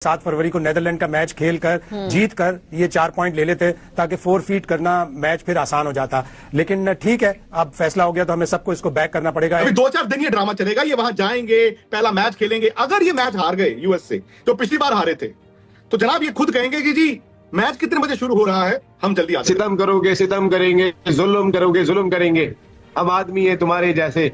7 फरवरी को नेदरलैंड का मैच खेलकर जीत कर ये 4 पॉइंट ले लेते ताकि 4 फीट करना मैच फिर आसान हो जाता। लेकिन ठीक है, अब फैसला हो गया तो हमें सबको इसको बैक करना पड़ेगा। अभी 2-4 दिन ये ड्रामा चलेगा, ये वहां जाएंगे, पहला मैच खेलेंगे। अगर ये मैच हार गए यूएस से, तो पिछली बार हारे थे, तो जनाब ये खुद कहेंगे कि जी मैच कितने बजे शुरू हो रहा है, हम जल्दी आ जाएंगे। सितम करोगे सितम करेंगे, जुल्म करोगे जुल्म करेंगे, हम आदमी है तुम्हारे जैसे।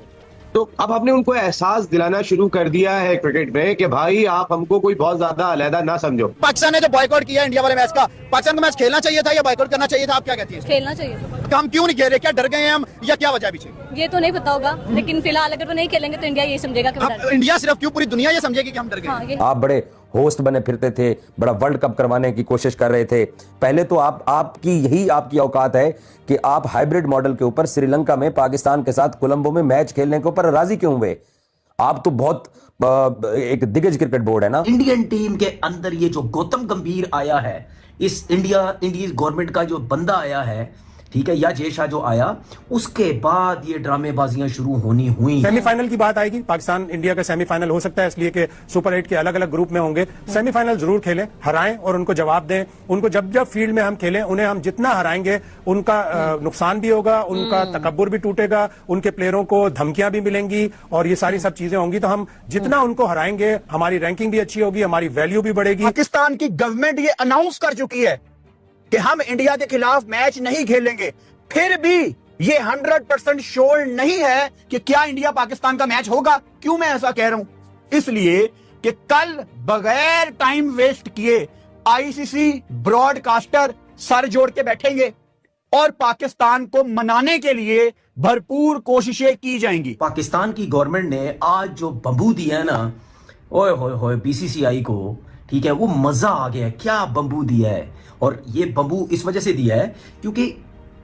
तो अब हमने उनको एहसास दिलाना शुरू कर दिया है क्रिकेट में कि भाई आप हमको कोई बहुत ज्यादा अलहदा ना समझो। पाकिस्तान ने जो बॉयकॉट किया इंडिया वाले मैच का, पाकिस्तान को मैच खेलना चाहिए था या बॉयकॉट करना चाहिए था? आप क्या कहती हैं? खेलना चाहिए। काम क्यों नहीं खेल रहे? क्या डर गए हैं हम या क्या वजह पीछे? ये तो नहीं पता होगा, लेकिन फिलहाल अगर वो नहीं खेलेंगे तो इंडिया ये समझेगा कि अब इंडिया सिर्फ क्यों, पूरी दुनिया ये समझेगी कि हम डर गए। हाँ, आप बड़े होस्ट बने फिरते थे, बड़ा वर्ल्ड कप करवाने की कोशिश कर रहे थे। पहले तो आपकी औकात है कि आप हाइब्रिड मॉडल के ऊपर श्रीलंका में पाकिस्तान के साथ कोलंबो में मैच खेलने के ऊपर राजी क्यों हुए? आप तो बहुत एक दिग्गज क्रिकेट बोर्ड है ना। इंडियन टीम के अंदर ये जो गौतम गंभीर आया है, इस इंडियन गवर्नमेंट का जो बंदा आया है, ठीक है, या जयशाह जो आया, उसके बाद ये ड्रामेबाजियां शुरू होनी हुई। सेमीफाइनल की बात आएगी, पाकिस्तान इंडिया का सेमीफाइनल हो सकता है, इसलिए कि सुपर 8 के अलग अलग ग्रुप में होंगे। सेमीफाइनल जरूर खेलें, हराएं और उनको जवाब दें। उनको जब जब फील्ड में हम खेलें, उन्हें हम जितना हराएंगे उनका नुकसान भी होगा, उनका तकब्बुर भी टूटेगा, उनके प्लेयरों को धमकियां भी मिलेंगी और ये सारी सब चीजें होंगी। तो हम जितना उनको हराएंगे, हमारी रैंकिंग भी अच्छी होगी, हमारी वैल्यू भी बढ़ेगी। पाकिस्तान की गवर्नमेंट ये अनाउंस कर चुकी है कि हम इंडिया के खिलाफ मैच नहीं खेलेंगे, फिर भी ये 100% श्योर नहीं है कि क्या इंडिया पाकिस्तान का मैच होगा। क्यों मैं ऐसा कह रहा हूं? इसलिए कि कल बगैर टाइम वेस्ट किए आईसीसी ब्रॉडकास्टर सर जोड़ के बैठेंगे और पाकिस्तान को मनाने के लिए भरपूर कोशिशें की जाएंगी। पाकिस्तान की गवर्नमेंट ने आज जो बंबू दिया है ना, ओए होए होए, बीसीसीआई को, ठीक है, वो मजा आ गया। क्या बंबू दिया है, और ये बंबू इस वजह से दिया है क्योंकि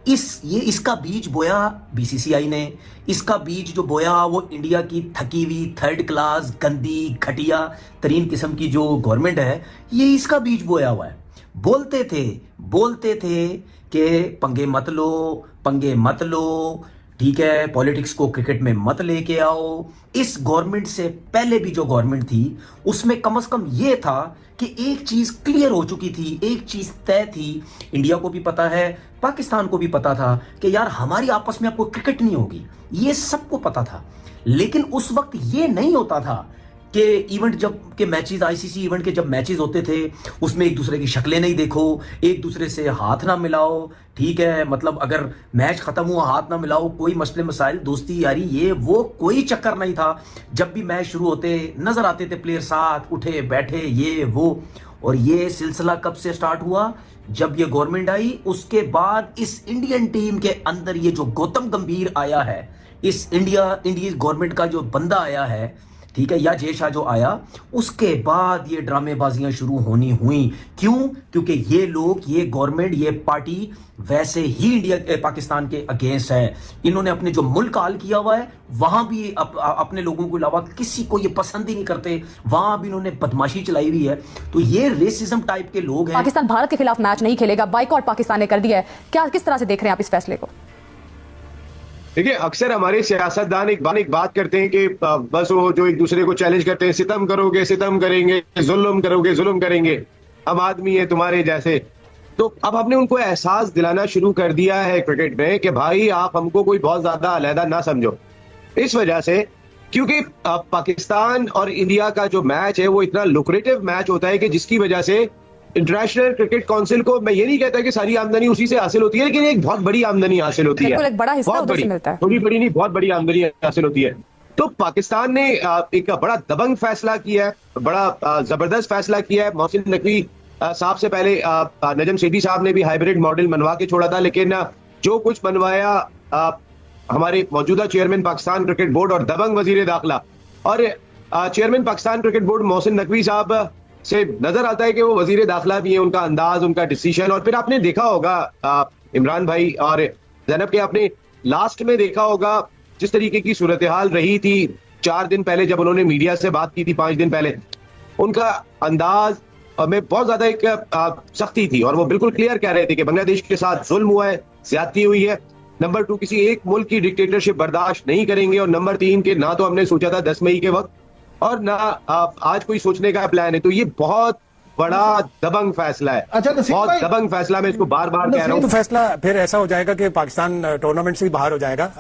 इसका बीज बोया बीसीसीआई ने। इसका बीज जो बोया वो इंडिया की थकी हुई, थर्ड क्लास, गंदी, घटिया तरीन किस्म की जो गवर्नमेंट है, ये इसका बीज बोया हुआ है। बोलते थे कि पंगे मत लो, ठीक है, पॉलिटिक्स को क्रिकेट में मत लेके आओ। इस गवर्नमेंट से पहले भी जो गवर्नमेंट थी, उसमें कम से कम ये था कि एक चीज क्लियर हो चुकी थी, एक चीज तय थी, इंडिया को भी पता है, पाकिस्तान को भी पता था कि यार हमारी आपस में आपको क्रिकेट नहीं होगी, ये सबको पता था। लेकिन उस वक्त ये नहीं होता था कि इवेंट जब के मैचेस, आईसीसी इवेंट के जब मैचेस होते थे, उसमें एक दूसरे की शक्लें नहीं देखो, एक दूसरे से हाथ ना मिलाओ, ठीक है, मतलब अगर मैच खत्म हुआ हाथ ना मिलाओ, कोई मसले मसाइल, दोस्ती यारी, ये वो कोई चक्कर नहीं था। जब भी मैच शुरू होते नजर आते थे प्लेयर साथ उठे बैठे, ये वो। और ये सिलसिला कब से स्टार्ट हुआ? जब ये गवर्नमेंट आई, उसके बाद इस इंडियन टीम के अंदर ये जो गौतम गंभीर आया है, इस इंडियन गवर्नमेंट का जो बंदा आया है, ठीक है, या जयशाह जो आया, उसके बाद ये ड्रामेबाजियां शुरू होनी हुई। क्यों? क्योंकि ये लोग, ये गवर्नमेंट, ये पार्टी वैसे ही पाकिस्तान के अगेंस्ट है। इन्होंने अपने जो मुल्क हाल किया हुआ है, वहां भी अपने लोगों के अलावा किसी को ये पसंद ही नहीं करते, वहां भी इन्होंने बदमाशी चलाई हुई है। तो ये रेसिज्म टाइप के लोग हैं। पाकिस्तान भारत के खिलाफ मैच नहीं खेलेगा, बाइकआउट पाकिस्तान ने कर दिया है। क्या, किस तरह से देख रहे हैं आप इस फैसले को? देखिए, अक्सर हमारे सियासतदान एक बात करते हैं कि बस वो जो एक दूसरे को चैलेंज करते हैं, सितम करोगे सितम करेंगे, जुल्म करोगे जुल्म करेंगे, हम आदमी है तुम्हारे जैसे। तो अब हमने उनको एहसास दिलाना शुरू कर दिया है क्रिकेट में कि भाई आप हमको कोई बहुत ज्यादा अलहदा ना समझो। इस वजह से, क्योंकि पाकिस्तान और इंडिया का जो मैच है वो इतना लुक्रेटिव मैच होता है कि जिसकी वजह से इंटरनेशनल क्रिकेट काउंसिल को, मैं ये नहीं कहता कि सारी आमदनी उसी से हासिल होती है, लेकिन एक बहुत बड़ी आमदनी हासिल होती है, एक बड़ा हिस्सा उधर से मिलता है। थोड़ी बड़ी नहीं, बहुत बड़ी आमदनी हासिल होती है। तो पाकिस्तान ने एक बड़ा दबंग फैसला किया है, बड़ा जबरदस्त फैसला किया है। मोहसिन नकवी साहब से पहले नजम सेठी साहब ने भी हाइब्रिड मॉडल मनवा के छोड़ा था, लेकिन जो कुछ बनवाया हमारे मौजूदा चेयरमैन पाकिस्तान क्रिकेट बोर्ड और दबंग वजीर दाखिला और chairman Pakistan cricket board Mohsin Naqvi साहब से नजर आता है कि वो वजीर दाखिला भी है, उनका अंदाज, उनका डिसीजन। और फिर आपने देखा होगा इमरान भाई और जैनब के, आपने लास्ट में देखा होगा जिस तरीके की सूरत हाल रही थी 4 दिन पहले जब उन्होंने मीडिया से बात की थी, 5 दिन पहले, उनका अंदाज में बहुत ज्यादा एक सख्ती थी और वो बिल्कुल क्लियर कह रहे थे कि बांग्लादेश के साथ जुल्म हुआ है, ज्यादती हुई है। नंबर 2, किसी एक मुल्क की डिक्टेटरशिप बर्दाश्त नहीं करेंगे। और नंबर 3 के ना तो हमने सोचा था 10 मई के वक्त और ना आज कोई सोचने का प्लान है। तो ये बहुत बड़ा दबंग फैसला है। अच्छा, नसीम बहुत भाई- दबंग फैसला, मैं इसको बार बार कह रहा तो हूँ। फैसला फिर ऐसा हो जाएगा कि पाकिस्तान टूर्नामेंट से ही बाहर हो जाएगा।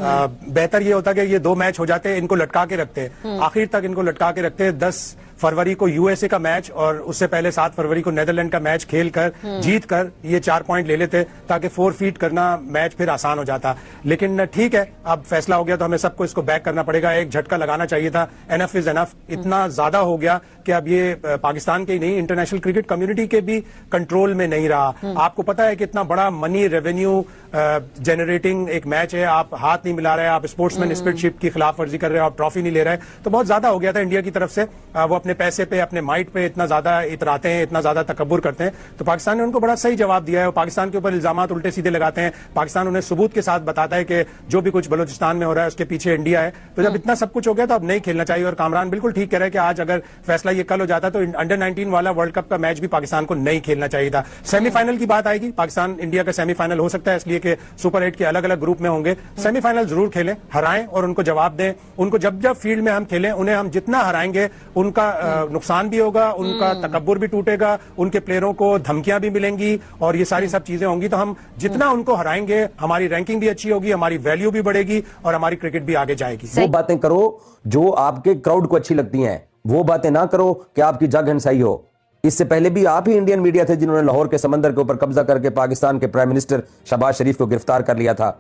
बेहतर ये होता कि ये 2 मैच हो जाते, इनको लटका के रखते, आखिर तक इनको लटका के रखते। 10 फरवरी को यूएसए का मैच और उससे पहले 7 फरवरी को नेदरलैंड का मैच खेलकर जीत कर ये 4 पॉइंट ले लेते, ताकि 4 फीट करना मैच फिर आसान हो जाता। लेकिन ठीक है, अब फैसला हो गया तो हमें सबको इसको बैक करना पड़ेगा। एक झटका लगाना चाहिए था, एनफ इज एनफ। इतना ज्यादा हो गया कि अब ये पाकिस्तान के ही नहीं, इंटरनेशनल क्रिकेट कम्युनिटी के भी कंट्रोल में नहीं रहा। आपको पता है कि इतना बड़ा मनी रेवेन्यू जनरेटिंग एक मैच है, आप हाथ नहीं मिला रहे, आप स्पोर्ट्समैन स्पिरिटशिप की खिलाफ वर्जी कर रहे हो, आप ट्रॉफी नहीं ले रहे, तो बहुत ज्यादा हो गया था इंडिया की तरफ से। वो अपने पैसे पे, अपने माइट पे इतना ज्यादा इतराते हैं, इतना ज्यादा तकब्बुर करते हैं। तो पाकिस्तान ने उनको बड़ा सही जवाब दिया है। वो पाकिस्तान के ऊपर इल्जामात उल्टे सीधे लगाते हैं, पाकिस्तान उन्हें सबूत के साथ बताता है कि जो भी कुछ बलूचिस्तान में हो रहा है उसके पीछे इंडिया है। तो जब इतना सब कुछ हो गया तो अब नहीं खेलना चाहिए। और कामरान बिल्कुल ठीक कह रहे हैं कि आज अगर फैसला ये कल हो जाता तो अंडर 19 वाला वर्ल्ड कप का मैच भी पाकिस्तान को नहीं खेलना चाहिए था। सेमीफाइनल की बात आएगी, पाकिस्तान इंडिया का सेमीफाइनल हो सकता है, इसलिए कि सुपर 8 के अलग अलग ग्रुप में होंगे। सेमीफाइनल जरूर खेलें, हराएं और उनको जवाब दें। उनको जब जब फील्ड में हम खेलें, उन्हें हम जितना हराएंगे उनका नुकसान भी होगा, उनका तकब्बुर भी टूटेगा, उनके प्लेयरों को धमकियां भी मिलेंगी और ये सारी सब चीजें होंगी। तो हम जितना उनको हराएंगे, हमारी रैंकिंग भी अच्छी होगी, हमारी वैल्यू भी बढ़ेगी और हमारी क्रिकेट भी आगे जाएगी। वो बातें करो जो आपके क्राउड को अच्छी लगती हैं, वो बातें ना करो कि आपकी जग हंसाई हो। इससे पहले भी आप ही इंडियन मीडिया थे जिन्होंने लाहौर के समंदर के ऊपर कब्जा करके पाकिस्तान के प्राइम मिनिस्टर शहबाज शरीफ को गिरफ्तार कर लिया था।